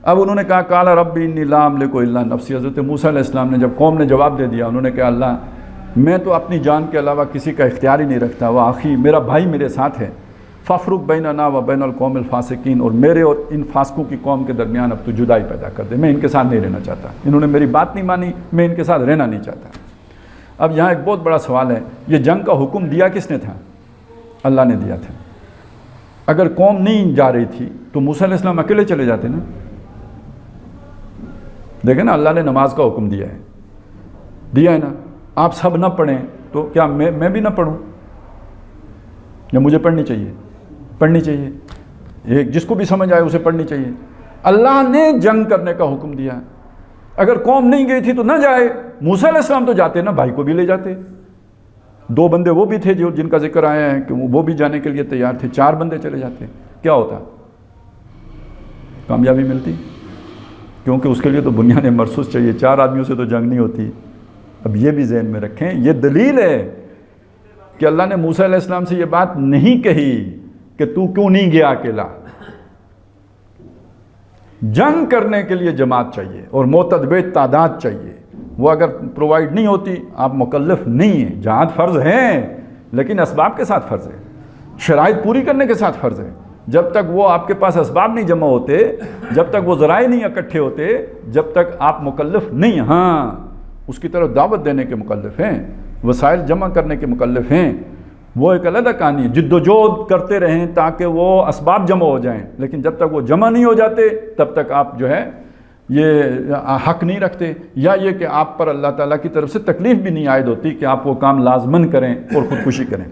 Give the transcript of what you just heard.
اب انہوں نے کہا قال رب انی لا املک الا نفسی، حضرت موسیٰ علیہ السلام نے جب قوم نے جواب دے دیا، انہوں نے کہا اللہ میں تو اپنی جان کے علاوہ کسی کا اختیار ہی نہیں رکھتا، وہ آخی میرا بھائی میرے ساتھ ہے، فافرق بیننا و بین القوم الفاسقین، اور میرے اور ان فاسقوں کی قوم کے درمیان اب تو جدائی پیدا کر دے، میں ان کے ساتھ نہیں رہنا چاہتا، انہوں نے میری بات نہیں مانی، میں ان کے ساتھ رہنا نہیں چاہتا۔ اب یہاں ایک بہت بڑا سوال ہے، یہ جنگ کا حکم دیا کس نے تھا؟ اللہ نے دیا تھا۔ اگر قوم نہیں جا رہی تھی تو موسیٰ علیہ السلام اکیلے چلے جاتے نا۔ دیکھیں نا، اللہ نے نماز کا حکم دیا ہے نا، آپ سب نہ پڑھیں تو کیا میں بھی نہ پڑھوں؟ یا مجھے پڑھنی چاہیے؟ پڑھنی چاہیے، ایک جس کو بھی سمجھ آئے اسے پڑھنی چاہیے۔ اللہ نے جنگ کرنے کا حکم دیا، اگر قوم نہیں گئی تھی تو نہ جائے۔ موسیٰ علیہ السلام تو جاتے نا، بھائی کو بھی لے جاتے، 2 بندے وہ بھی تھے جن کا ذکر آیا ہے کہ وہ بھی جانے کے لیے تیار تھے، 4 بندے چلے جاتے، کیا ہوتا؟ کامیابی ملتی، کیونکہ اس کے لیے تو بنیاد مرصوص چاہیے، 4 آدمیوں سے تو جنگ نہیں ہوتی۔ اب یہ بھی ذہن میں رکھیں، یہ دلیل ہے کہ اللہ نے موسیٰ علیہ السلام سے یہ بات نہیں کہی کہ تو کیوں نہیں گیا اکیلا۔ جنگ کرنے کے لیے جماعت چاہیے اور معتدب تعداد چاہیے، وہ اگر پرووائڈ نہیں ہوتی آپ مکلف نہیں ہیں۔ جہاد فرض ہے لیکن اسباب کے ساتھ فرض ہے، شرائط پوری کرنے کے ساتھ فرض ہے۔ جب تک وہ آپ کے پاس اسباب نہیں جمع ہوتے، جب تک وہ ذرائع نہیں اکٹھے ہوتے، جب تک آپ مکلف نہیں، ہاں اس کی طرف دعوت دینے کے مکلف ہیں، وسائل جمع کرنے کے مکلف ہیں، وہ ایک علیحدہ کہانی ہے۔ جد و جہد کرتے رہیں تاکہ وہ اسباب جمع ہو جائیں، لیکن جب تک وہ جمع نہیں ہو جاتے تب تک آپ جو ہے یہ حق نہیں رکھتے، یا یہ کہ آپ پر اللہ تعالیٰ کی طرف سے تکلیف بھی نہیں عائد ہوتی کہ آپ وہ کام لازماً کریں اور خودکشی کریں۔